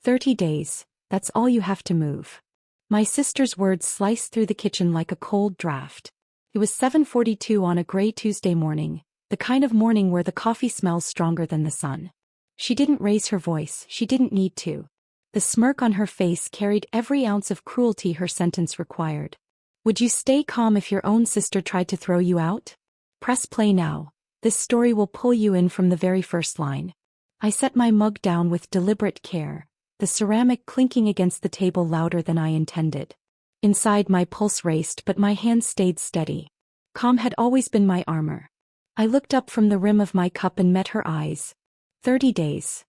30 days, that's all you have to move. My sister's words sliced through the kitchen like a cold draft. It was 7:42 on a gray Tuesday morning, the kind of morning where the coffee smells stronger than the sun. She didn't raise her voice, she didn't need to. The smirk on her face carried every ounce of cruelty her sentence required. Would you stay calm if your own sister tried to throw you out? Press play now. This story will pull you in from the very first line. I set my mug down with deliberate care, the ceramic clinking against the table louder than I intended. Inside my pulse raced but my hand stayed steady. Calm had always been my armor. I looked up from the rim of my cup and met her eyes. 30 days?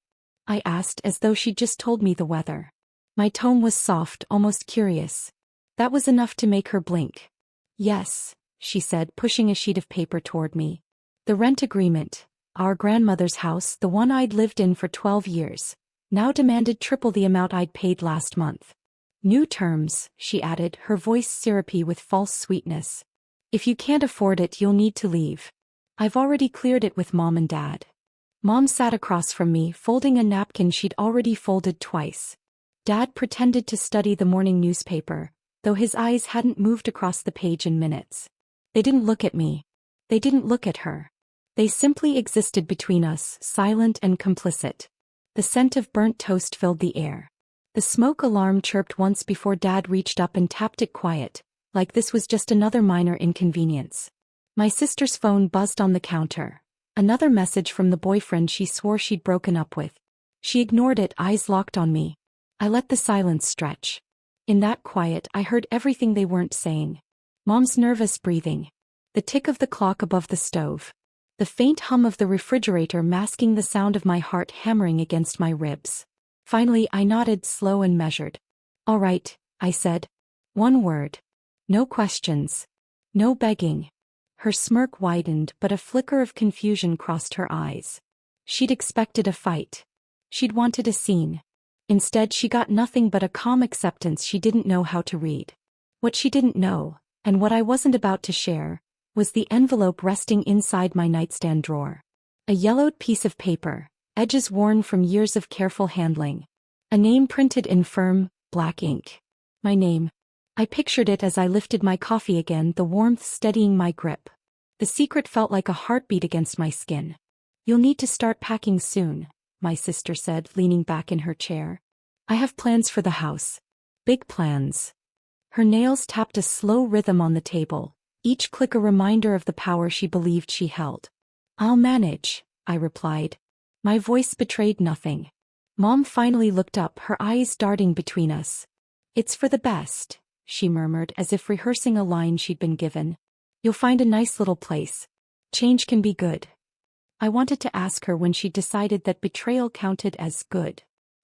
I asked as though she'd just told me the weather. My tone was soft, almost curious. That was enough to make her blink. Yes, she said, pushing a sheet of paper toward me. The rent agreement, our grandmother's house, the one I'd lived in for 12 years, now demanded triple the amount I'd paid last month. New terms, she added, her voice syrupy with false sweetness. If you can't afford it, you'll need to leave. I've already cleared it with Mom and Dad. Mom sat across from me, folding a napkin she'd already folded twice. Dad pretended to study the morning newspaper, though his eyes hadn't moved across the page in minutes. They didn't look at me. They didn't look at her. They simply existed between us, silent and complicit. The scent of burnt toast filled the air. The smoke alarm chirped once before Dad reached up and tapped it quiet, like this was just another minor inconvenience. My sister's phone buzzed on the counter. Another message from the boyfriend she swore she'd broken up with. She ignored it, eyes locked on me. I let the silence stretch. In that quiet, I heard everything they weren't saying. Mom's nervous breathing. The tick of the clock above the stove. The faint hum of the refrigerator masking the sound of my heart hammering against my ribs. Finally, I nodded, slow and measured. All right, I said. One word. No questions. No begging. Her smirk widened, but a flicker of confusion crossed her eyes. She'd expected a fight. She'd wanted a scene. Instead, she got nothing but a calm acceptance she didn't know how to read. What she didn't know, and what I wasn't about to share, was the envelope resting inside my nightstand drawer. A yellowed piece of paper, edges worn from years of careful handling. A name printed in firm, black ink. My name. I pictured it as I lifted my coffee again, the warmth steadying my grip. The secret felt like a heartbeat against my skin. You'll need to start packing soon, my sister said, leaning back in her chair. I have plans for the house. Big plans. Her nails tapped a slow rhythm on the table, each click a reminder of the power she believed she held. I'll manage, I replied. My voice betrayed nothing. Mom finally looked up, her eyes darting between us. It's for the best, she murmured as if rehearsing a line she'd been given. You'll find a nice little place. Change can be good. I wanted to ask her when she decided that betrayal counted as good.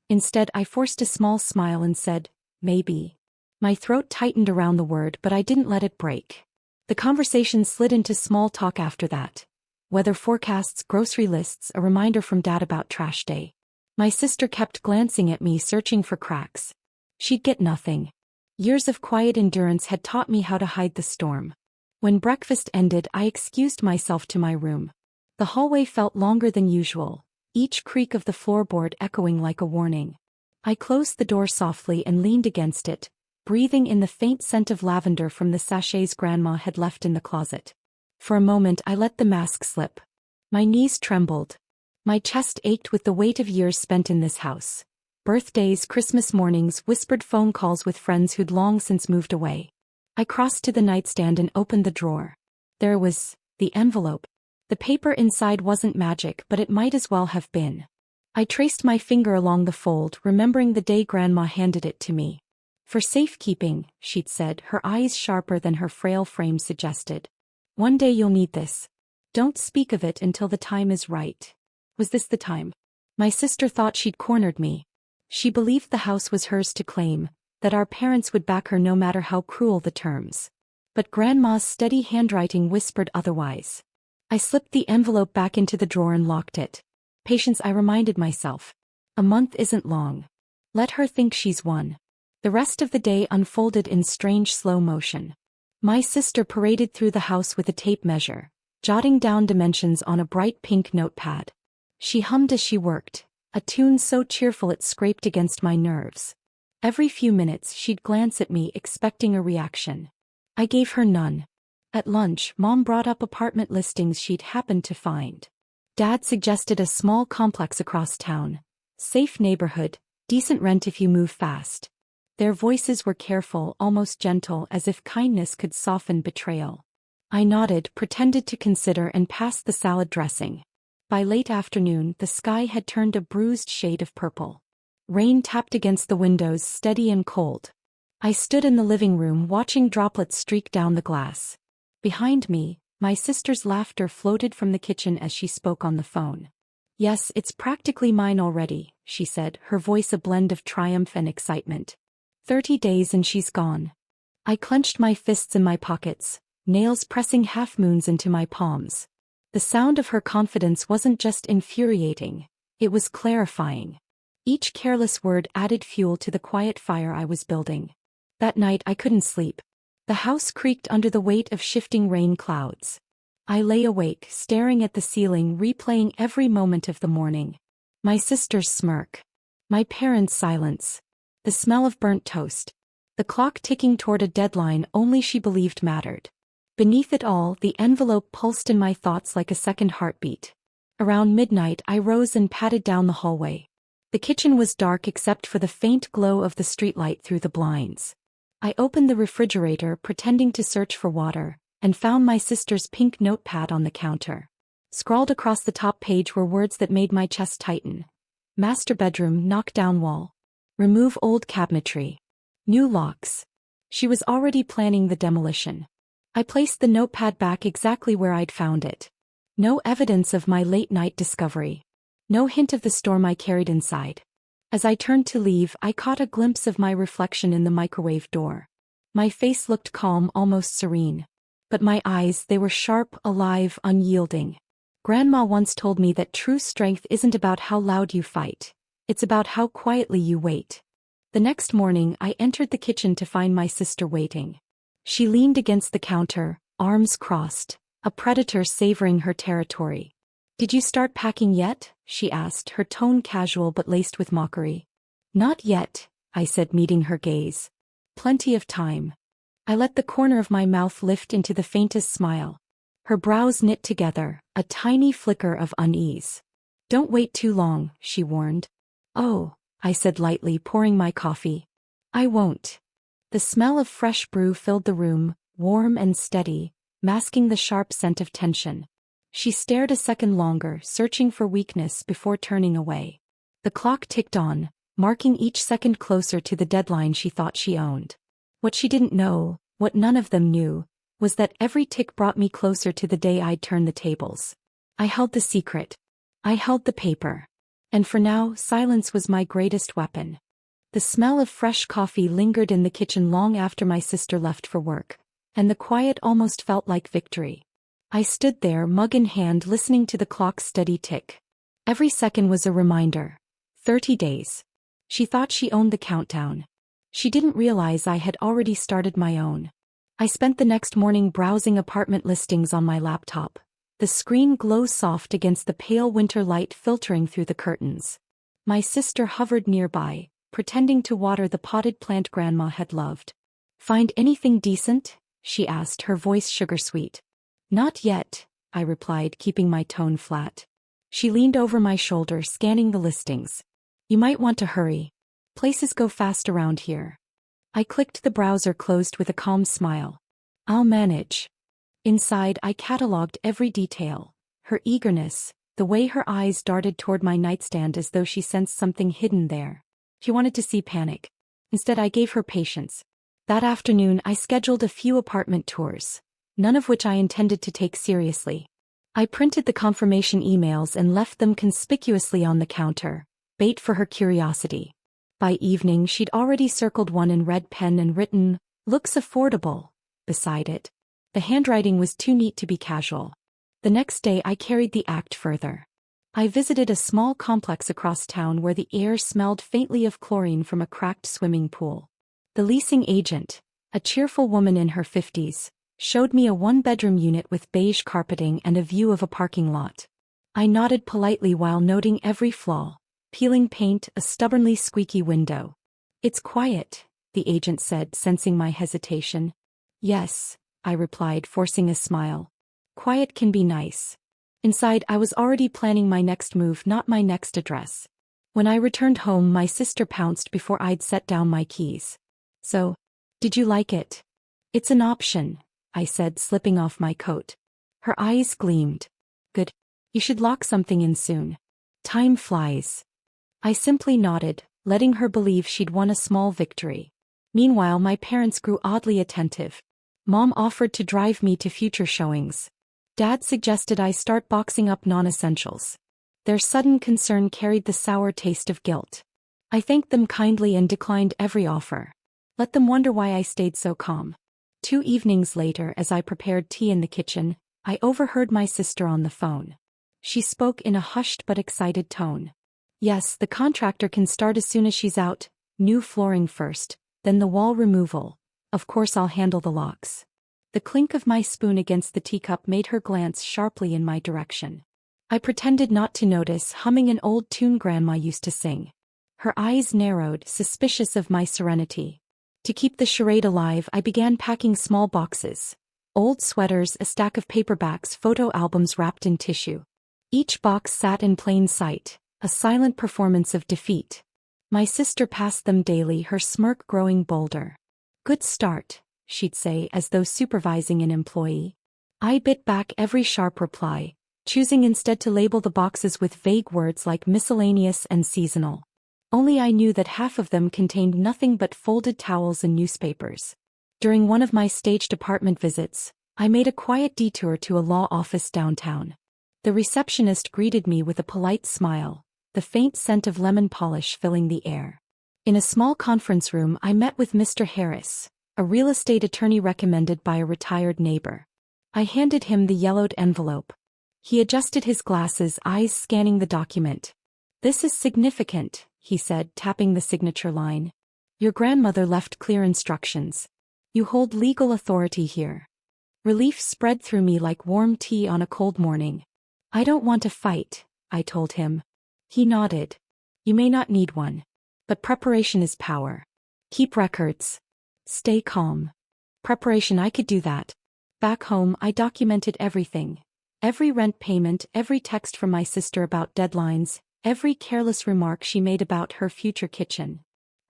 Instead, I forced a small smile and said, maybe. My throat tightened around the word, but I didn't let it break. The conversation slid into small talk after that. Weather forecasts, grocery lists, a reminder from Dad about trash day. My sister kept glancing at me, searching for cracks. She'd get nothing. Years of quiet endurance had taught me how to hide the storm. When breakfast ended, I excused myself to my room. The hallway felt longer than usual, each creak of the floorboard echoing like a warning. I closed the door softly and leaned against it, breathing in the faint scent of lavender from the sachets Grandma had left in the closet. For a moment I let the mask slip. My knees trembled. My chest ached with the weight of years spent in this house. Birthdays, Christmas mornings, whispered phone calls with friends who'd long since moved away. I crossed to the nightstand and opened the drawer. There was the envelope. The paper inside wasn't magic, but it might as well have been. I traced my finger along the fold, remembering the day Grandma handed it to me. For safekeeping, she'd said, her eyes sharper than her frail frame suggested. One day you'll need this. Don't speak of it until the time is right. Was this the time? My sister thought she'd cornered me. She believed the house was hers to claim, that our parents would back her no matter how cruel the terms. But Grandma's steady handwriting whispered otherwise. I slipped the envelope back into the drawer and locked it. Patience, I reminded myself. A month isn't long. Let her think she's won. The rest of the day unfolded in strange slow motion. My sister paraded through the house with a tape measure, jotting down dimensions on a bright pink notepad. She hummed as she worked, a tune so cheerful it scraped against my nerves. Every few minutes she'd glance at me expecting a reaction. I gave her none. At lunch, Mom brought up apartment listings she'd happened to find. Dad suggested a small complex across town. Safe neighborhood, decent rent if you move fast. Their voices were careful, almost gentle, as if kindness could soften betrayal. I nodded, pretended to consider, and passed the salad dressing. By late afternoon, the sky had turned a bruised shade of purple. Rain tapped against the windows, steady and cold. I stood in the living room watching droplets streak down the glass. Behind me, my sister's laughter floated from the kitchen as she spoke on the phone. "Yes, it's practically mine already," she said, her voice a blend of triumph and excitement. 30 days and she's gone. I clenched my fists in my pockets, nails pressing half-moons into my palms. The sound of her confidence wasn't just infuriating, it was clarifying. Each careless word added fuel to the quiet fire I was building. That night I couldn't sleep. The house creaked under the weight of shifting rain clouds. I lay awake, staring at the ceiling, replaying every moment of the morning. My sister's smirk. My parents' silence. The smell of burnt toast. The clock ticking toward a deadline only she believed mattered. Beneath it all, the envelope pulsed in my thoughts like a second heartbeat. Around midnight, I rose and padded down the hallway. The kitchen was dark except for the faint glow of the streetlight through the blinds. I opened the refrigerator, pretending to search for water, and found my sister's pink notepad on the counter. Scrawled across the top page were words that made my chest tighten. Master bedroom, knock down wall. Remove old cabinetry. New locks. She was already planning the demolition. I placed the notepad back exactly where I'd found it. No evidence of my late-night discovery. No hint of the storm I carried inside. As I turned to leave, I caught a glimpse of my reflection in the microwave door. My face looked calm, almost serene. But my eyes, they were sharp, alive, unyielding. Grandma once told me that true strength isn't about how loud you fight. It's about how quietly you wait. The next morning, I entered the kitchen to find my sister waiting. She leaned against the counter, arms crossed, a predator savoring her territory. "Did you start packing yet?" she asked, her tone casual but laced with mockery. "Not yet," I said, meeting her gaze. "Plenty of time." I let the corner of my mouth lift into the faintest smile. Her brows knit together, a tiny flicker of unease. "Don't wait too long," she warned. "Oh," I said lightly, pouring my coffee. "I won't." The smell of fresh brew filled the room, warm and steady, masking the sharp scent of tension. She stared a second longer, searching for weakness before turning away. The clock ticked on, marking each second closer to the deadline she thought she owned. What she didn't know, what none of them knew, was that every tick brought me closer to the day I'd turn the tables. I held the secret. I held the paper. And for now, silence was my greatest weapon. The smell of fresh coffee lingered in the kitchen long after my sister left for work, and the quiet almost felt like victory. I stood there, mug in hand, listening to the clock's steady tick. Every second was a reminder. 30 days. She thought she owned the countdown. She didn't realize I had already started my own. I spent the next morning browsing apartment listings on my laptop. The screen glowed soft against the pale winter light filtering through the curtains. My sister hovered nearby, pretending to water the potted plant Grandma had loved. "Find anything decent?" she asked, her voice sugar-sweet. "Not yet," I replied, keeping my tone flat. She leaned over my shoulder, scanning the listings. "You might want to hurry. Places go fast around here." I clicked the browser closed with a calm smile. "I'll manage." Inside, I catalogued every detail. Her eagerness, the way her eyes darted toward my nightstand as though she sensed something hidden there. She wanted to see panic. Instead, I gave her patience. That afternoon, I scheduled a few apartment tours, none of which I intended to take seriously. I printed the confirmation emails and left them conspicuously on the counter, bait for her curiosity. By evening, she'd already circled one in red pen and written, "Looks affordable," beside it. The handwriting was too neat to be casual. The next day I carried the act further. I visited a small complex across town where the air smelled faintly of chlorine from a cracked swimming pool. The leasing agent, a cheerful woman in her 50s, showed me a one-bedroom unit with beige carpeting and a view of a parking lot. I nodded politely while noting every flaw. Peeling paint, a stubbornly squeaky window. It's quiet, the agent said, sensing my hesitation. Yes, I replied, forcing a smile. Quiet can be nice. Inside, I was already planning my next move, not my next address. When I returned home, my sister pounced before I'd set down my keys. So, did you like it? It's an option, I said, slipping off my coat. Her eyes gleamed. Good. You should lock something in soon. Time flies. I simply nodded, letting her believe she'd won a small victory. Meanwhile, my parents grew oddly attentive. Mom offered to drive me to future showings. Dad suggested I start boxing up non-essentials. Their sudden concern carried the sour taste of guilt. I thanked them kindly and declined every offer. Let them wonder why I stayed so calm. 2 evenings later, as I prepared tea in the kitchen, I overheard my sister on the phone. She spoke in a hushed but excited tone. Yes, the contractor can start as soon as she's out. New flooring first, then the wall removal. Of course I'll handle the locks. The clink of my spoon against the teacup made her glance sharply in my direction. I pretended not to notice, humming an old tune Grandma used to sing. Her eyes narrowed, suspicious of my serenity. To keep the charade alive, I began packing small boxes. Old sweaters, a stack of paperbacks, photo albums wrapped in tissue. Each box sat in plain sight, a silent performance of defeat. My sister passed them daily, her smirk growing bolder. Good start, she'd say, as though supervising an employee. I bit back every sharp reply, choosing instead to label the boxes with vague words like miscellaneous and seasonal. Only I knew that half of them contained nothing but folded towels and newspapers. During one of my staged apartment visits, I made a quiet detour to a law office downtown. The receptionist greeted me with a polite smile, the faint scent of lemon polish filling the air. In a small conference room, I met with Mr. Harris, a real estate attorney recommended by a retired neighbor. I handed him the yellowed envelope. He adjusted his glasses, eyes scanning the document. This is significant, he said, tapping the signature line. Your grandmother left clear instructions. You hold legal authority here. Relief spread through me like warm tea on a cold morning. I don't want to fight, I told him. He nodded. You may not need one. But preparation is power. Keep records. Stay calm. Preparation, I could do that. Back home, I documented everything. Every rent payment, every text from my sister about deadlines, every careless remark she made about her future kitchen.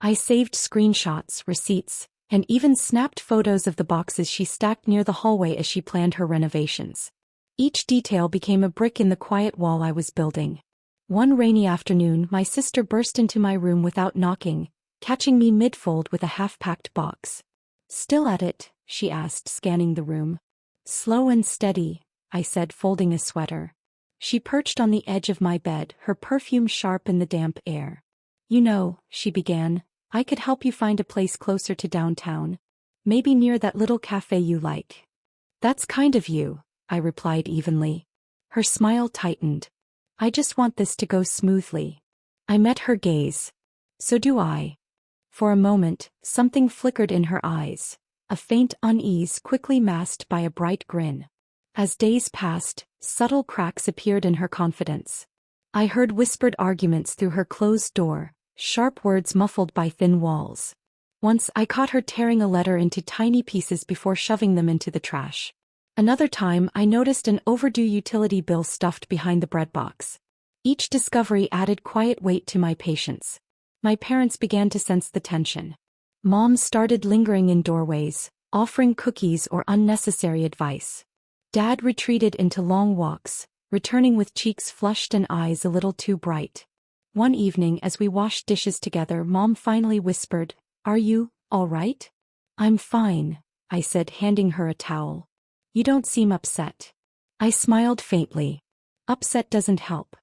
I saved screenshots, receipts, and even snapped photos of the boxes she stacked near the hallway as she planned her renovations. Each detail became a brick in the quiet wall I was building. One rainy afternoon, my sister burst into my room without knocking, catching me mid-fold with a half-packed box. Still at it? She asked, scanning the room. Slow and steady, I said, folding a sweater. She perched on the edge of my bed, her perfume sharp in the damp air. You know, she began, I could help you find a place closer to downtown. Maybe near that little cafe you like. That's kind of you, I replied evenly. Her smile tightened. I just want this to go smoothly. I met her gaze. So do I. For a moment, something flickered in her eyes, a faint unease quickly masked by a bright grin. As days passed, subtle cracks appeared in her confidence. I heard whispered arguments through her closed door, sharp words muffled by thin walls. Once I caught her tearing a letter into tiny pieces before shoving them into the trash. Another time I noticed an overdue utility bill stuffed behind the bread box. Each discovery added quiet weight to my patience. My parents began to sense the tension. Mom started lingering in doorways, offering cookies or unnecessary advice. Dad retreated into long walks, returning with cheeks flushed and eyes a little too bright. One evening as we washed dishes together, Mom finally whispered, "Are you all right?" "I'm fine," I said, handing her a towel. "You don't seem upset." I smiled faintly. "Upset doesn't help."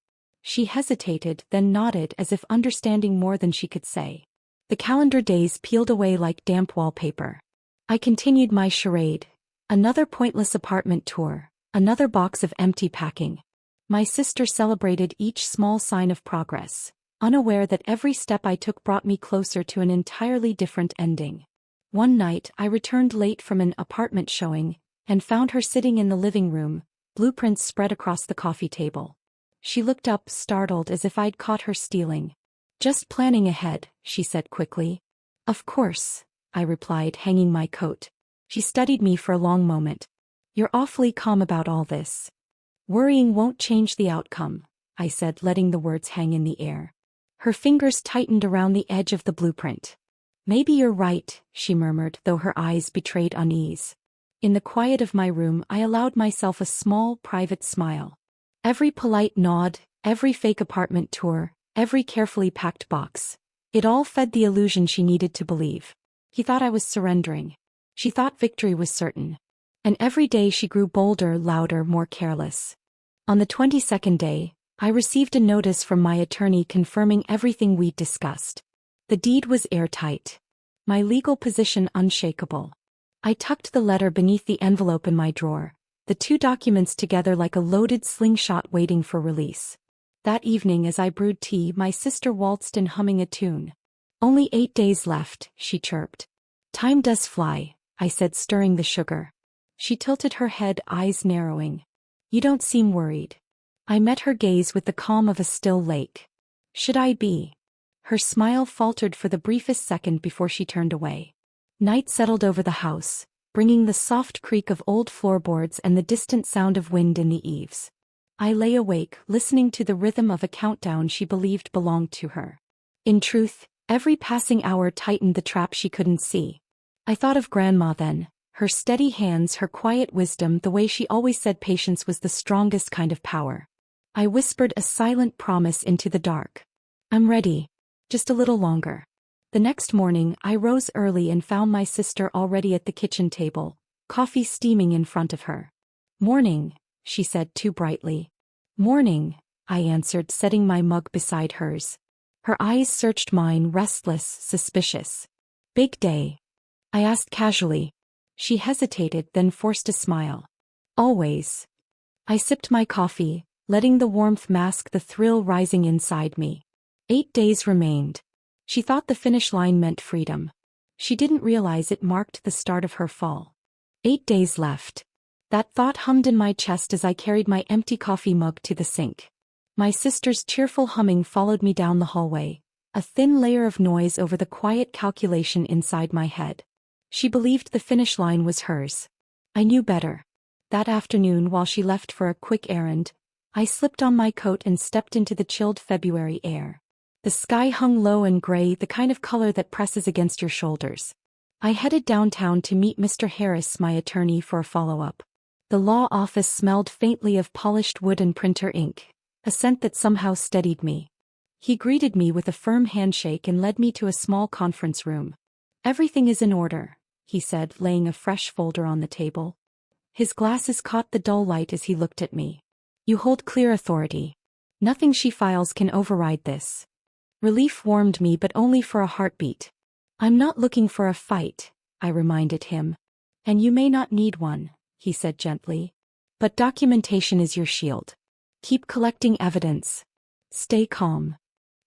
She hesitated, then nodded as if understanding more than she could say. The calendar days peeled away like damp wallpaper. I continued my charade. Another pointless apartment tour, another box of empty packing. My sister celebrated each small sign of progress, unaware that every step I took brought me closer to an entirely different ending. One night I returned late from an apartment showing, and found her sitting in the living room, blueprints spread across the coffee table. She looked up, startled as if I'd caught her stealing. "Just planning ahead," she said quickly. "Of course," I replied, hanging my coat. She studied me for a long moment. "You're awfully calm about all this." "Worrying won't change the outcome," I said, letting the words hang in the air. Her fingers tightened around the edge of the blueprint. "Maybe you're right," she murmured, though her eyes betrayed unease. In the quiet of my room, I allowed myself a small, private smile. Every polite nod, every fake apartment tour, every carefully packed box. It all fed the illusion she needed to believe. He thought I was surrendering. She thought victory was certain. And every day she grew bolder, louder, more careless. On the 22nd day, I received a notice from my attorney confirming everything we'd discussed. The deed was airtight. My legal position unshakable. I tucked the letter beneath the envelope in my drawer, the two documents together like a loaded slingshot waiting for release. That evening as I brewed tea, my sister waltzed in humming a tune. "Only 8 days left," she chirped. "Time does fly," I said, stirring the sugar. She tilted her head, eyes narrowing. "You don't seem worried." I met her gaze with the calm of a still lake. "Should I be?" Her smile faltered for the briefest second before she turned away. Night settled over the house, bringing the soft creak of old floorboards and the distant sound of wind in the eaves. I lay awake, listening to the rhythm of a countdown she believed belonged to her. In truth, every passing hour tightened the trap she couldn't see. I thought of Grandma then, her steady hands, her quiet wisdom, the way she always said patience was the strongest kind of power. I whispered a silent promise into the dark. "I'm ready. Just a little longer." The next morning, I rose early and found my sister already at the kitchen table, coffee steaming in front of her. "Morning," she said too brightly. "Morning," I answered, setting my mug beside hers. Her eyes searched mine, restless, suspicious. "Big day?" I asked casually. She hesitated, then forced a smile. "Always." I sipped my coffee, letting the warmth mask the thrill rising inside me. 8 days remained. She thought the finish line meant freedom. She didn't realize it marked the start of her fall. 8 days left. That thought hummed in my chest as I carried my empty coffee mug to the sink. My sister's cheerful humming followed me down the hallway, a thin layer of noise over the quiet calculation inside my head. She believed the finish line was hers. I knew better. That afternoon, while she left for a quick errand, I slipped on my coat and stepped into the chilled February air. The sky hung low and gray, the kind of color that presses against your shoulders. I headed downtown to meet Mr. Harris, my attorney, for a follow-up. The law office smelled faintly of polished wood and printer ink, a scent that somehow steadied me. He greeted me with a firm handshake and led me to a small conference room. "Everything is in order," he said, laying a fresh folder on the table. His glasses caught the dull light as he looked at me. "You hold clear authority. Nothing she files can override this." Relief warmed me, but only for a heartbeat. "I'm not looking for a fight," I reminded him. "And you may not need one," he said gently. "But documentation is your shield. Keep collecting evidence. Stay calm."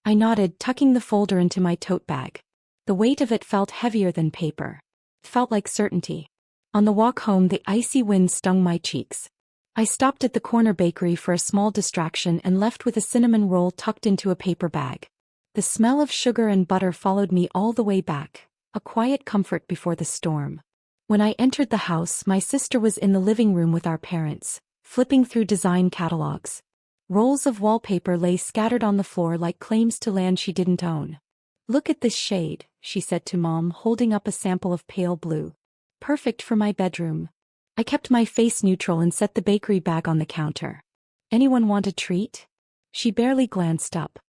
I nodded, tucking the folder into my tote bag. The weight of it felt heavier than paper. It felt like certainty. On the walk home, the icy wind stung my cheeks. I stopped at the corner bakery for a small distraction and left with a cinnamon roll tucked into a paper bag. The smell of sugar and butter followed me all the way back, a quiet comfort before the storm. When I entered the house, my sister was in the living room with our parents, flipping through design catalogs. Rolls of wallpaper lay scattered on the floor like claims to land she didn't own. "Look at this shade," she said to Mom, holding up a sample of pale blue. "Perfect for my bedroom." I kept my face neutral and set the bakery bag on the counter. "Anyone want a treat?" She barely glanced up.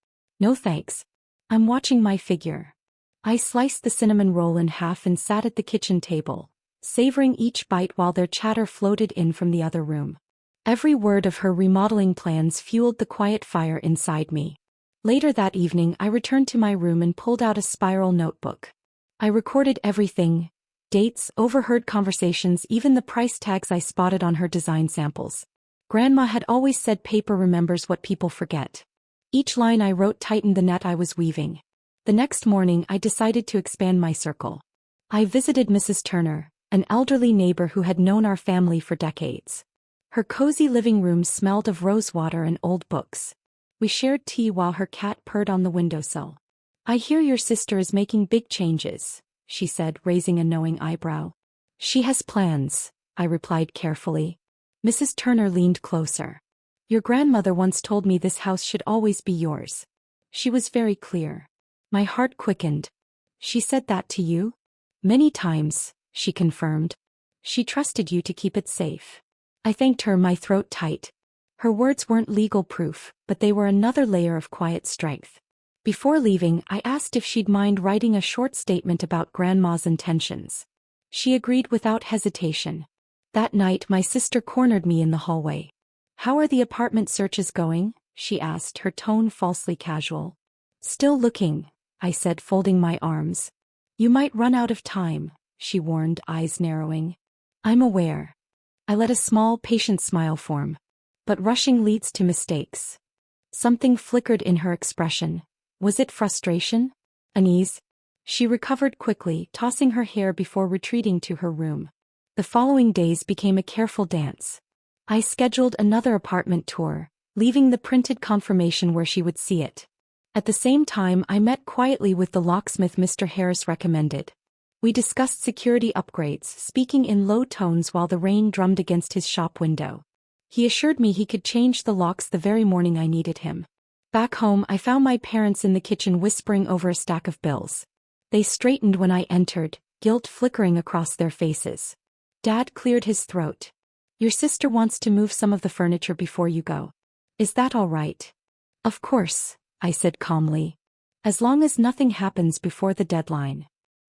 "No thanks. I'm watching my figure." I sliced the cinnamon roll in half and sat at the kitchen table, savoring each bite while their chatter floated in from the other room. Every word of her remodeling plans fueled the quiet fire inside me. Later that evening, I returned to my room and pulled out a spiral notebook. I recorded everything: dates, overheard conversations, even the price tags I spotted on her design samples. Grandma had always said paper remembers what people forget. Each line I wrote tightened the net I was weaving. The next morning, I decided to expand my circle. I visited Mrs. Turner, an elderly neighbor who had known our family for decades. Her cozy living room smelled of rosewater and old books. We shared tea while her cat purred on the windowsill. "I hear your sister is making big changes," she said, raising a knowing eyebrow. "She has plans," I replied carefully. Mrs. Turner leaned closer. "Your grandmother once told me this house should always be yours. She was very clear." My heart quickened. "She said that to you?" "Many times," she confirmed. "She trusted you to keep it safe." I thanked her, my throat tight. Her words weren't legal proof, but they were another layer of quiet strength. Before leaving, I asked if she'd mind writing a short statement about Grandma's intentions. She agreed without hesitation. That night my sister cornered me in the hallway. "How are the apartment searches going?" she asked, her tone falsely casual. "Still looking," I said, folding my arms. "You might run out of time," she warned, eyes narrowing. "I'm aware." I let a small, patient smile form. "But rushing leads to mistakes." Something flickered in her expression. Was it frustration? Unease? She recovered quickly, tossing her hair before retreating to her room. The following days became a careful dance. I scheduled another apartment tour, leaving the printed confirmation where she would see it. At the same time, I met quietly with the locksmith Mr. Harris recommended. We discussed security upgrades, speaking in low tones while the rain drummed against his shop window. He assured me he could change the locks the very morning I needed him. Back home, I found my parents in the kitchen whispering over a stack of bills. They straightened when I entered, guilt flickering across their faces. Dad cleared his throat. "Your sister wants to move some of the furniture before you go. Is that all right?" "Of course," I said calmly. "As long as nothing happens before the deadline."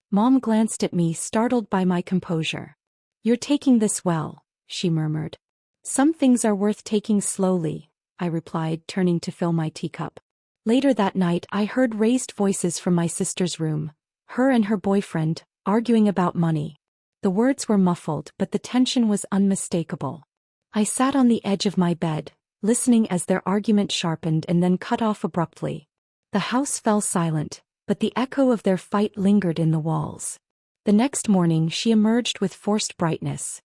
Mom glanced at me, startled by my composure. "You're taking this well," she murmured. "Some things are worth taking slowly," I replied, turning to fill my teacup. Later that night, I heard raised voices from my sister's room, her and her boyfriend, arguing about money. The words were muffled, but the tension was unmistakable. I sat on the edge of my bed, listening as their argument sharpened and then cut off abruptly. The house fell silent, but the echo of their fight lingered in the walls. The next morning, she emerged with forced brightness.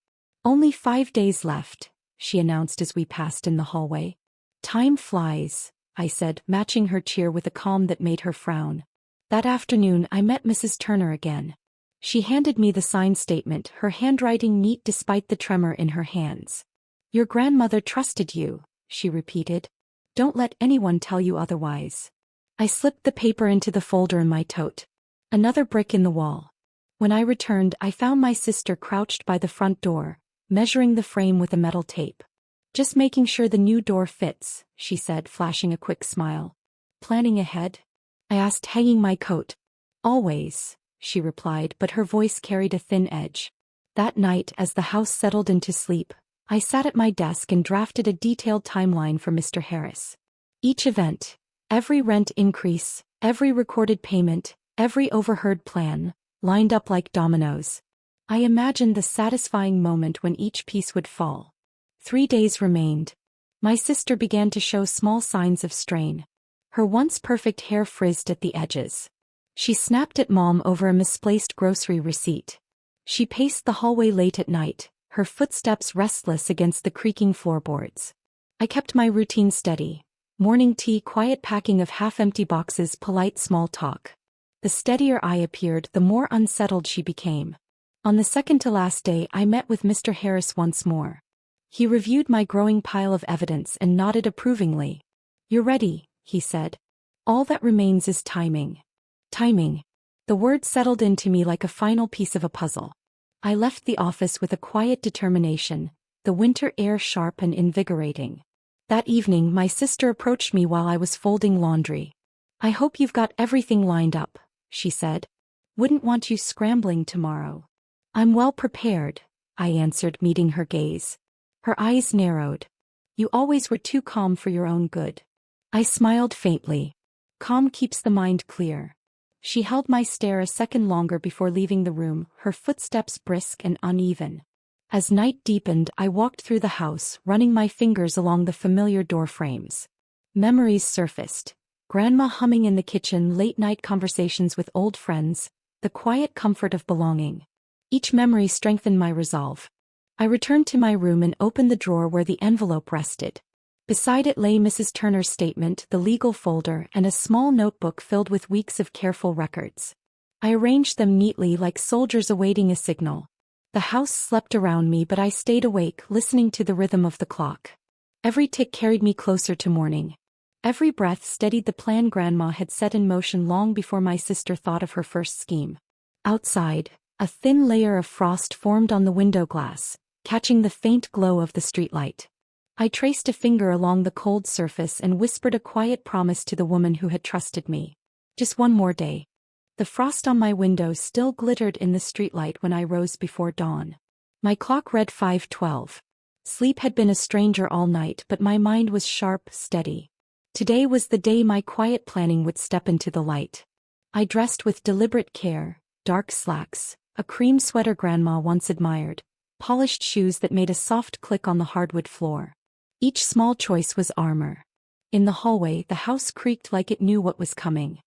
"Only 5 days left," she announced as we passed in the hallway. "Time flies," I said, matching her cheer with a calm that made her frown. That afternoon, I met Mrs. Turner again. She handed me the signed statement, her handwriting neat despite the tremor in her hands. "Your grandmother trusted you," she repeated. "Don't let anyone tell you otherwise." I slipped the paper into the folder in my tote. Another brick in the wall. When I returned, I found my sister crouched by the front door, measuring the frame with a metal tape. "Just making sure the new door fits," she said, flashing a quick smile. "Planning ahead?" I asked, hanging my coat. "Always," she replied, but her voice carried a thin edge. That night, as the house settled into sleep, I sat at my desk and drafted a detailed timeline for Mr. Harris. Each event, every rent increase, every recorded payment, every overheard plan, lined up like dominoes. I imagined the satisfying moment when each piece would fall. 3 days remained. My sister began to show small signs of strain. Her once perfect hair frizzed at the edges. She snapped at Mom over a misplaced grocery receipt. She paced the hallway late at night, her footsteps restless against the creaking floorboards. I kept my routine steady. Morning tea, quiet packing of half-empty boxes, polite small talk. The steadier I appeared, the more unsettled she became. On the second-to-last day, I met with Mr. Harris once more. He reviewed my growing pile of evidence and nodded approvingly. "You're ready," he said. "All that remains is timing." Timing. The word settled into me like a final piece of a puzzle. I left the office with a quiet determination, the winter air sharp and invigorating. That evening, my sister approached me while I was folding laundry. "I hope you've got everything lined up," she said. "Wouldn't want you scrambling tomorrow." "I'm well prepared," I answered, meeting her gaze. Her eyes narrowed. "You always were too calm for your own good." I smiled faintly. Calm keeps the mind clear. She held my stare a second longer before leaving the room, her footsteps brisk and uneven. As night deepened, I walked through the house, running my fingers along the familiar door frames. Memories surfaced. Grandma humming in the kitchen, late-night conversations with old friends, the quiet comfort of belonging. Each memory strengthened my resolve. I returned to my room and opened the drawer where the envelope rested. Beside it lay Mrs. Turner's statement, the legal folder, and a small notebook filled with weeks of careful records. I arranged them neatly like soldiers awaiting a signal. The house slept around me, but I stayed awake, listening to the rhythm of the clock. Every tick carried me closer to morning. Every breath steadied the plan Grandma had set in motion long before my sister thought of her first scheme. Outside, a thin layer of frost formed on the window glass, catching the faint glow of the streetlight. I traced a finger along the cold surface and whispered a quiet promise to the woman who had trusted me. Just one more day. The frost on my window still glittered in the streetlight when I rose before dawn. My clock read 5:12. Sleep had been a stranger all night, but my mind was sharp, steady. Today was the day my quiet planning would step into the light. I dressed with deliberate care, dark slacks, a cream sweater Grandma once admired, polished shoes that made a soft click on the hardwood floor. Each small choice was armor. In the hallway, the house creaked like it knew what was coming.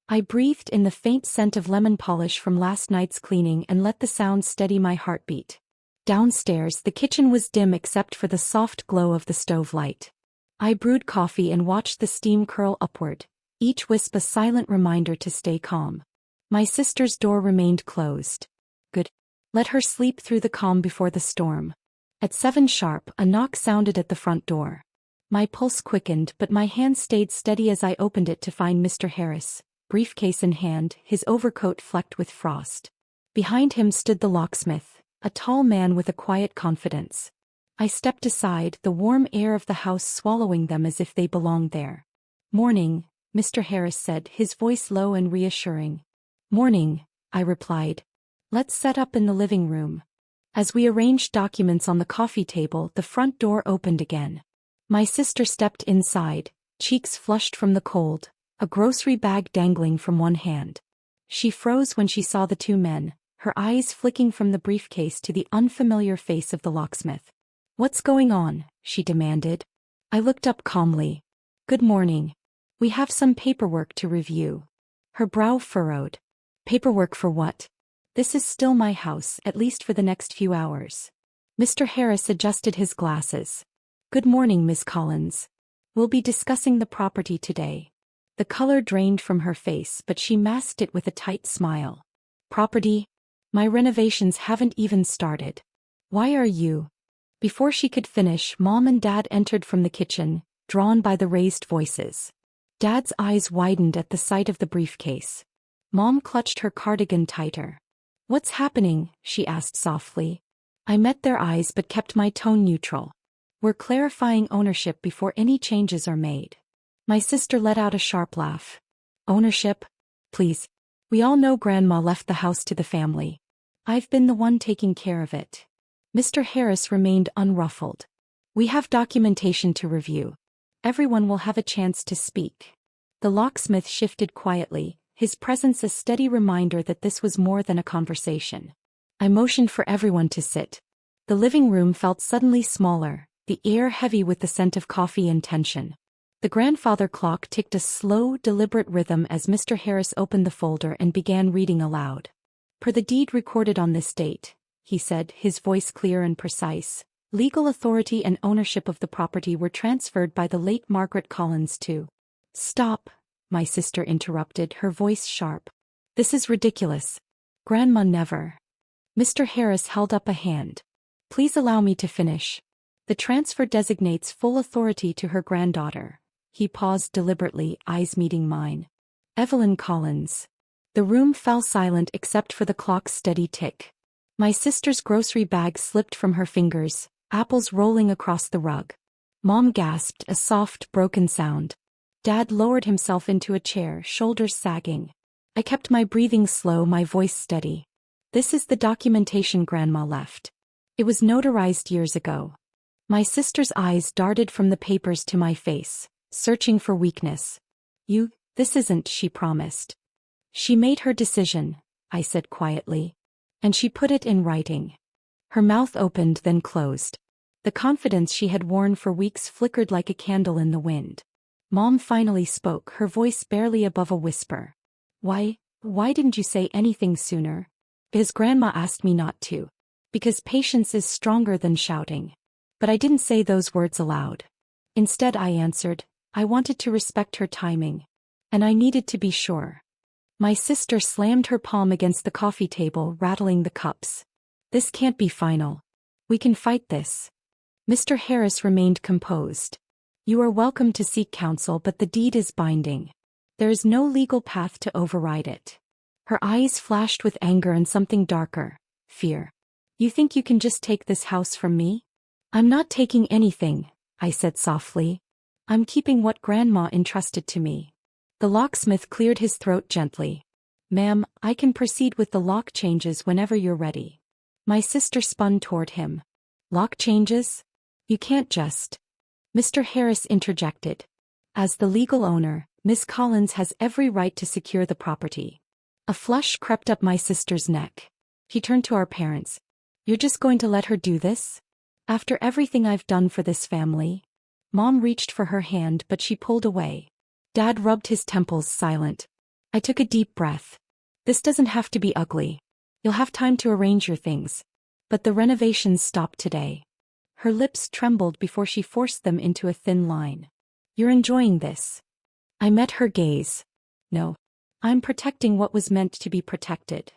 I breathed in the faint scent of lemon polish from last night's cleaning and let the sound steady my heartbeat. Downstairs, the kitchen was dim except for the soft glow of the stove light. I brewed coffee and watched the steam curl upward, each wisp a silent reminder to stay calm. My sister's door remained closed. Good. Let her sleep through the calm before the storm. At 7 sharp, a knock sounded at the front door. My pulse quickened, but my hand stayed steady as I opened it to find Mr. Harris, briefcase in hand, his overcoat flecked with frost. Behind him stood the locksmith, a tall man with a quiet confidence. I stepped aside, the warm air of the house swallowing them as if they belonged there. "Morning," Mr. Harris said, his voice low and reassuring. "Morning," I replied. "Let's set up in the living room." As we arranged documents on the coffee table, the front door opened again. My sister stepped inside, cheeks flushed from the cold, a grocery bag dangling from one hand. She froze when she saw the two men, her eyes flicking from the briefcase to the unfamiliar face of the locksmith. "What's going on?" she demanded. I looked up calmly. "Good morning. We have some paperwork to review." Her brow furrowed. "Paperwork for what?" "This is still my house, at least for the next few hours." Mr. Harris adjusted his glasses. "Good morning, Miss Collins. We'll be discussing the property today." The color drained from her face, but she masked it with a tight smile. "Property? My renovations haven't even started. Why are you?" Before she could finish, Mom and Dad entered from the kitchen, drawn by the raised voices. Dad's eyes widened at the sight of the briefcase. Mom clutched her cardigan tighter. "What's happening?" she asked softly. I met their eyes but kept my tone neutral. "We're clarifying ownership before any changes are made." My sister let out a sharp laugh. "Ownership? Please. We all know Grandma left the house to the family. I've been the one taking care of it." Mr. Harris remained unruffled. "We have documentation to review. Everyone will have a chance to speak." The locksmith shifted quietly, his presence a steady reminder that this was more than a conversation. I motioned for everyone to sit. The living room felt suddenly smaller, the air heavy with the scent of coffee and tension. The grandfather clock ticked a slow, deliberate rhythm as Mr. Harris opened the folder and began reading aloud. "Per the deed recorded on this date," he said, his voice clear and precise, "legal authority and ownership of the property were transferred by the late Margaret Collins to—" "Stop," my sister interrupted, her voice sharp. "This is ridiculous. Grandma never—" Mr. Harris held up a hand. "Please allow me to finish. The transfer designates full authority to her granddaughter." He paused deliberately, eyes meeting mine. "Evelyn Collins." The room fell silent except for the clock's steady tick. My sister's grocery bag slipped from her fingers, apples rolling across the rug. Mom gasped, a soft, broken sound. Dad lowered himself into a chair, shoulders sagging. I kept my breathing slow, my voice steady. "This is the documentation Grandma left. It was notarized years ago." My sister's eyes darted from the papers to my face, searching for weakness. This isn't," she promised. "She made her decision," I said quietly. "And she put it in writing." Her mouth opened then closed. The confidence she had worn for weeks flickered like a candle in the wind. Mom finally spoke, her voice barely above a whisper. Why didn't you say anything sooner?" "Because Grandma asked me not to. Because patience is stronger than shouting." But I didn't say those words aloud. Instead, I answered, I wanted to respect her timing. And I needed to be sure. My sister slammed her palm against the coffee table, rattling the cups. This can't be final. We can fight this. Mr. Harris remained composed. You are welcome to seek counsel, but the deed is binding. There is no legal path to override it. Her eyes flashed with anger and something darker, fear. You think you can just take this house from me? I'm not taking anything, I said softly. I'm keeping what Grandma entrusted to me. The locksmith cleared his throat gently. Ma'am, I can proceed with the lock changes whenever you're ready. My sister spun toward him. Lock changes? You can't just. Mr. Harris interjected. As the legal owner, Miss Collins has every right to secure the property. A flush crept up my sister's neck. He turned to our parents. You're just going to let her do this? After everything I've done for this family? Mom reached for her hand, but she pulled away. Dad rubbed his temples, silent. I took a deep breath. This doesn't have to be ugly. You'll have time to arrange your things. But the renovations stopped today. Her lips trembled before she forced them into a thin line. You're enjoying this. I met her gaze. No. I'm protecting what was meant to be protected.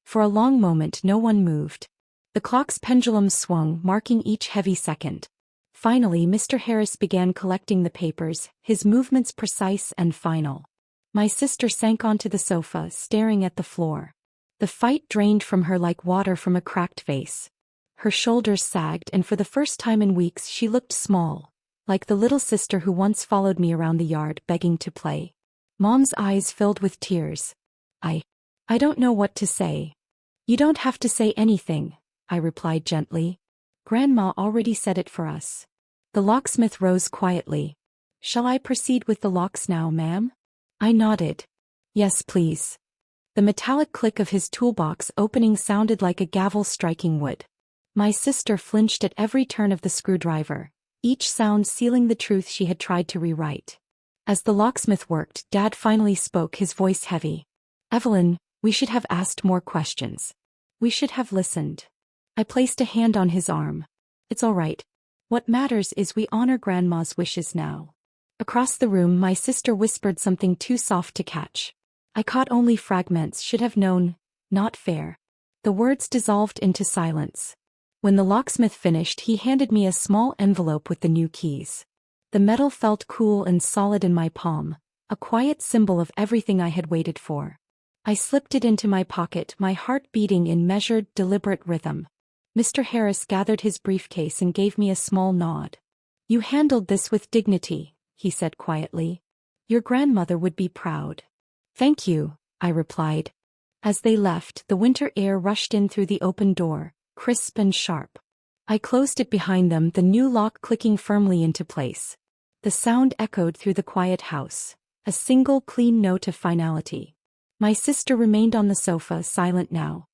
For a long moment no one moved. The clock's pendulum swung, marking each heavy second. Finally, Mr. Harris began collecting the papers, his movements precise and final. My sister sank onto the sofa, staring at the floor. The fight drained from her like water from a cracked vase. Her shoulders sagged, and for the first time in weeks she looked small, like the little sister who once followed me around the yard begging to play. Mom's eyes filled with tears. I don't know what to say. You don't have to say anything, I replied gently. Grandma already said it for us. The locksmith rose quietly. Shall I proceed with the locks now, ma'am? I nodded. Yes, please. The metallic click of his toolbox opening sounded like a gavel striking wood. My sister flinched at every turn of the screwdriver, each sound sealing the truth she had tried to rewrite. As the locksmith worked, Dad finally spoke, his voice heavy. Evelyn, we should have asked more questions. We should have listened. I placed a hand on his arm. It's all right. What matters is we honor Grandma's wishes now. Across the room, my sister whispered something too soft to catch. I caught only fragments. Should have known. Not fair. The words dissolved into silence. When the locksmith finished, he handed me a small envelope with the new keys. The metal felt cool and solid in my palm, a quiet symbol of everything I had waited for. I slipped it into my pocket, my heart beating in measured, deliberate rhythm. Mr. Harris gathered his briefcase and gave me a small nod. You handled this with dignity, he said quietly. Your grandmother would be proud. Thank you, I replied. As they left, the winter air rushed in through the open door, crisp and sharp. I closed it behind them, the new lock clicking firmly into place. The sound echoed through the quiet house, a single clean note of finality. My sister remained on the sofa, silent now.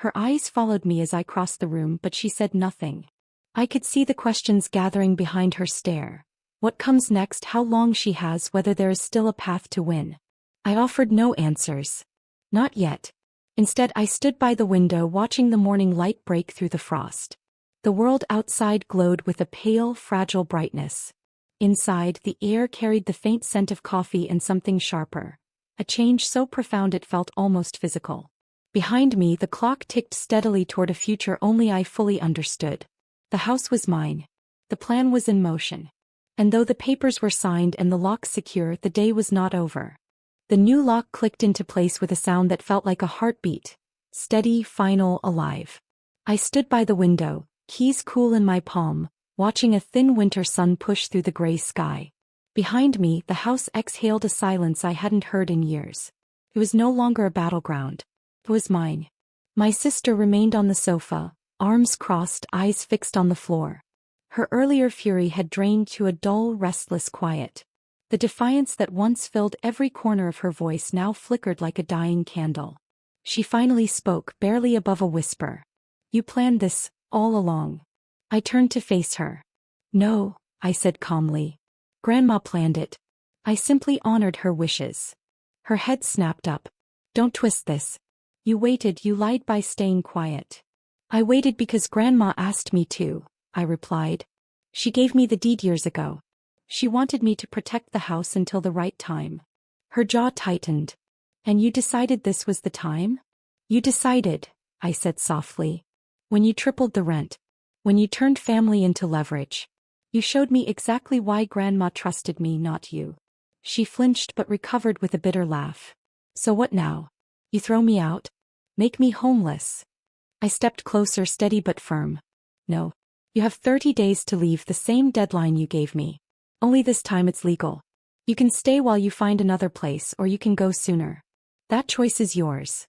Her eyes followed me as I crossed the room, but she said nothing. I could see the questions gathering behind her stare. What comes next, how long she has, whether there is still a path to win. I offered no answers. Not yet. Instead, I stood by the window watching the morning light break through the frost. The world outside glowed with a pale, fragile brightness. Inside, the air carried the faint scent of coffee and something sharper. A change so profound it felt almost physical. Behind me, the clock ticked steadily toward a future only I fully understood. The house was mine. The plan was in motion. And though the papers were signed and the lock secure, the day was not over. The new lock clicked into place with a sound that felt like a heartbeat. Steady, final, alive. I stood by the window, keys cool in my palm, watching a thin winter sun push through the gray sky. Behind me, the house exhaled a silence I hadn't heard in years. It was no longer a battleground. It was mine. My sister remained on the sofa, arms crossed, eyes fixed on the floor. Her earlier fury had drained to a dull, restless quiet. The defiance that once filled every corner of her voice now flickered like a dying candle. She finally spoke, barely above a whisper. You planned this, all along. I turned to face her. No, I said calmly. Grandma planned it. I simply honored her wishes. Her head snapped up. Don't twist this. You waited, you lied by staying quiet. I waited because Grandma asked me to, I replied. She gave me the deed years ago. She wanted me to protect the house until the right time. Her jaw tightened. And you decided this was the time? You decided, I said softly. When you tripled the rent. When you turned family into leverage. You showed me exactly why Grandma trusted me, not you. She flinched but recovered with a bitter laugh. So what now? You throw me out? Make me homeless? I stepped closer, steady but firm. No. You have 30 days to leave, the same deadline you gave me. Only this time it's legal. You can stay while you find another place, or you can go sooner. That choice is yours.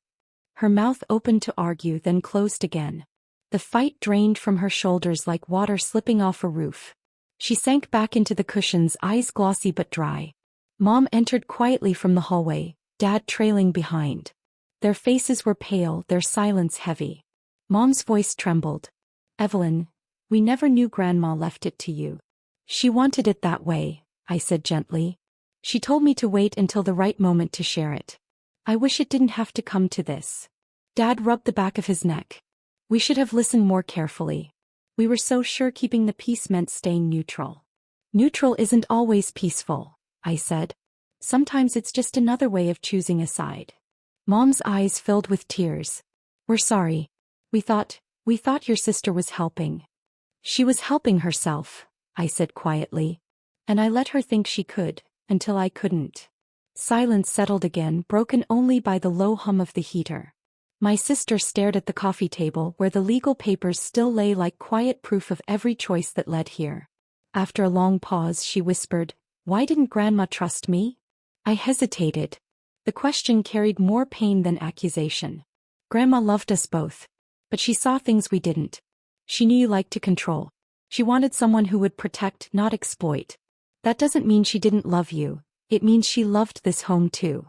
Her mouth opened to argue, then closed again. The fight drained from her shoulders like water slipping off a roof. She sank back into the cushions, eyes glossy but dry. Mom entered quietly from the hallway, Dad trailing behind. Their faces were pale, their silence heavy. Mom's voice trembled. Evelyn, we never knew Grandma left it to you. She wanted it that way, I said gently. She told me to wait until the right moment to share it. I wish it didn't have to come to this. Dad rubbed the back of his neck. We should have listened more carefully. We were so sure keeping the peace meant staying neutral. Neutral isn't always peaceful, I said. Sometimes it's just another way of choosing a side. Mom's eyes filled with tears. We're sorry. We thought your sister was helping. She was helping herself, I said quietly. And I let her think she could, until I couldn't. Silence settled again, broken only by the low hum of the heater. My sister stared at the coffee table where the legal papers still lay like quiet proof of every choice that led here. After a long pause, she whispered, "Why didn't Grandma trust me?" I hesitated. The question carried more pain than accusation. Grandma loved us both. But she saw things we didn't. She knew you liked to control. She wanted someone who would protect, not exploit. That doesn't mean she didn't love you. It means she loved this home too.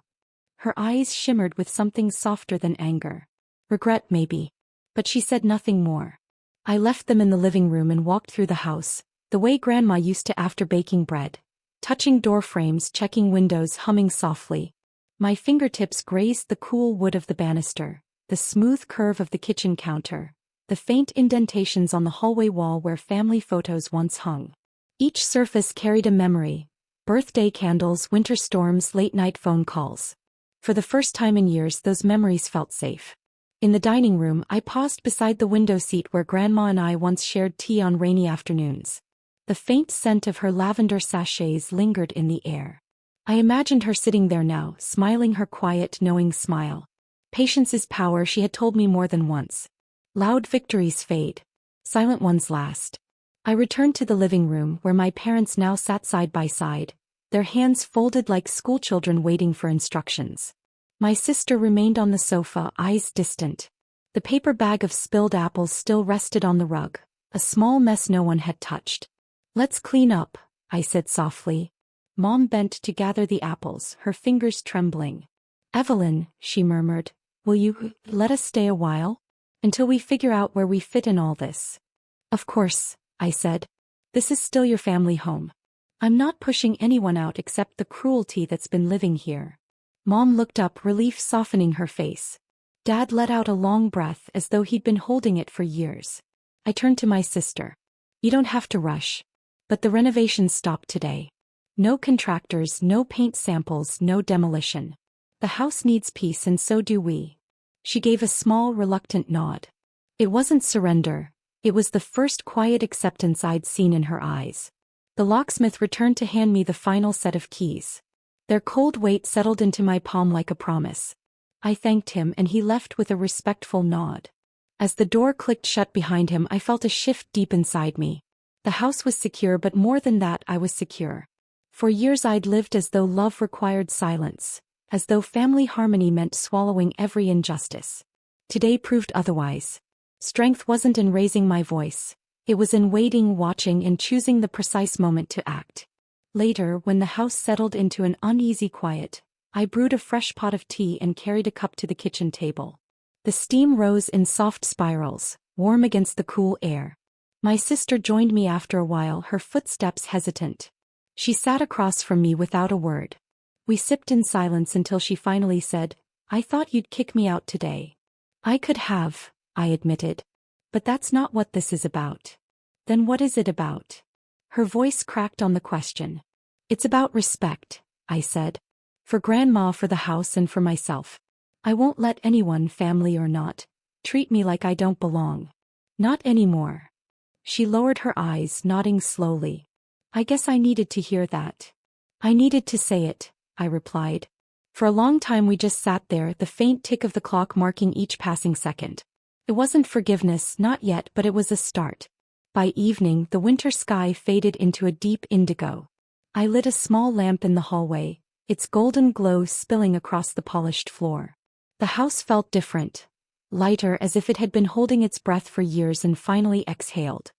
Her eyes shimmered with something softer than anger. Regret maybe. But she said nothing more. I left them in the living room and walked through the house, the way Grandma used to after baking bread. Touching door frames, checking windows, humming softly. My fingertips grazed the cool wood of the banister, the smooth curve of the kitchen counter, the faint indentations on the hallway wall where family photos once hung. Each surface carried a memory. Birthday candles, winter storms, late-night phone calls. For the first time in years, those memories felt safe. In the dining room, I paused beside the window seat where Grandma and I once shared tea on rainy afternoons. The faint scent of her lavender sachets lingered in the air. I imagined her sitting there now, smiling her quiet, knowing smile. Patience is power, she had told me more than once. Loud victories fade. Silent ones last. I returned to the living room where my parents now sat side by side, their hands folded like schoolchildren waiting for instructions. My sister remained on the sofa, eyes distant. The paper bag of spilled apples still rested on the rug, a small mess no one had touched. Let's clean up, I said softly. Mom bent to gather the apples, her fingers trembling. Evelyn, she murmured, will you let us stay a while? Until we figure out where we fit in all this. Of course, I said. This is still your family home. I'm not pushing anyone out except the cruelty that's been living here. Mom looked up, relief softening her face. Dad let out a long breath as though he'd been holding it for years. I turned to my sister. You don't have to rush. But the renovations stopped today. No contractors, no paint samples, no demolition. The house needs peace and so do we. She gave a small, reluctant nod. It wasn't surrender. It was the first quiet acceptance I'd seen in her eyes. The locksmith returned to hand me the final set of keys. Their cold weight settled into my palm like a promise. I thanked him and he left with a respectful nod. As the door clicked shut behind him, I felt a shift deep inside me. The house was secure, but more than that, I was secure. For years I'd lived as though love required silence, as though family harmony meant swallowing every injustice. Today proved otherwise. Strength wasn't in raising my voice. It was in waiting, watching, and choosing the precise moment to act. Later, when the house settled into an uneasy quiet, I brewed a fresh pot of tea and carried a cup to the kitchen table. The steam rose in soft spirals, warm against the cool air. My sister joined me after a while, her footsteps hesitant. She sat across from me without a word. We sipped in silence until she finally said, I thought you'd kick me out today. I could have, I admitted. But that's not what this is about. Then what is it about? Her voice cracked on the question. It's about respect, I said. For Grandma, for the house, and for myself. I won't let anyone, family or not, treat me like I don't belong. Not anymore. She lowered her eyes, nodding slowly. I guess I needed to hear that. I needed to say it, I replied. For a long time we just sat there, the faint tick of the clock marking each passing second. It wasn't forgiveness, not yet, but it was a start. By evening, the winter sky faded into a deep indigo. I lit a small lamp in the hallway, its golden glow spilling across the polished floor. The house felt different, lighter, as if it had been holding its breath for years and finally exhaled.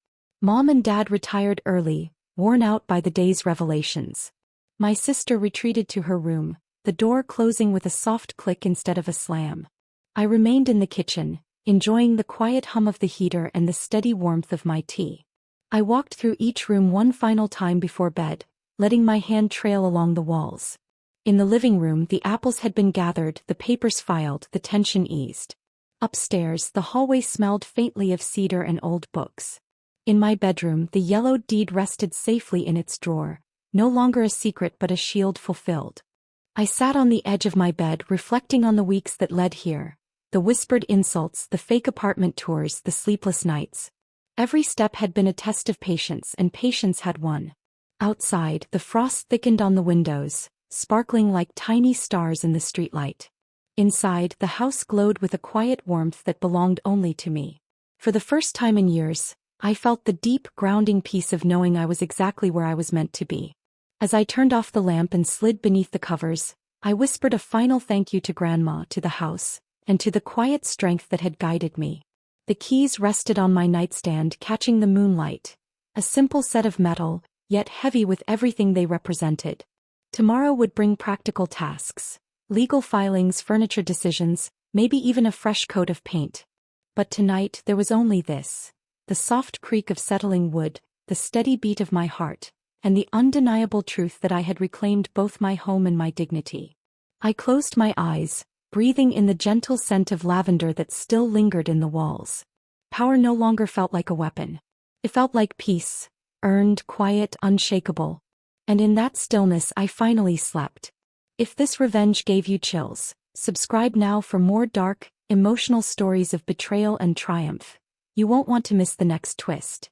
Mom and Dad retired early, worn out by the day's revelations. My sister retreated to her room, the door closing with a soft click instead of a slam. I remained in the kitchen, enjoying the quiet hum of the heater and the steady warmth of my tea. I walked through each room one final time before bed, letting my hand trail along the walls. In the living room, the apples had been gathered, the papers filed, the tension eased. Upstairs, the hallway smelled faintly of cedar and old books. In my bedroom, the yellowed deed rested safely in its drawer, no longer a secret but a shield fulfilled. I sat on the edge of my bed, reflecting on the weeks that led here. The whispered insults, the fake apartment tours, the sleepless nights. Every step had been a test of patience, and patience had won. Outside, the frost thickened on the windows, sparkling like tiny stars in the streetlight. Inside, the house glowed with a quiet warmth that belonged only to me. For the first time in years, I felt the deep, grounding peace of knowing I was exactly where I was meant to be. As I turned off the lamp and slid beneath the covers, I whispered a final thank you to Grandma, to the house, and to the quiet strength that had guided me. The keys rested on my nightstand, catching the moonlight, a simple set of metal, yet heavy with everything they represented. Tomorrow would bring practical tasks, legal filings, furniture decisions, maybe even a fresh coat of paint. But tonight there was only this: the soft creak of settling wood, the steady beat of my heart, and the undeniable truth that I had reclaimed both my home and my dignity. I closed my eyes, breathing in the gentle scent of lavender that still lingered in the walls. Power no longer felt like a weapon. It felt like peace, earned, quiet, unshakable. And in that stillness I finally slept. If this revenge gave you chills, subscribe now for more dark, emotional stories of betrayal and triumph. You won't want to miss the next twist.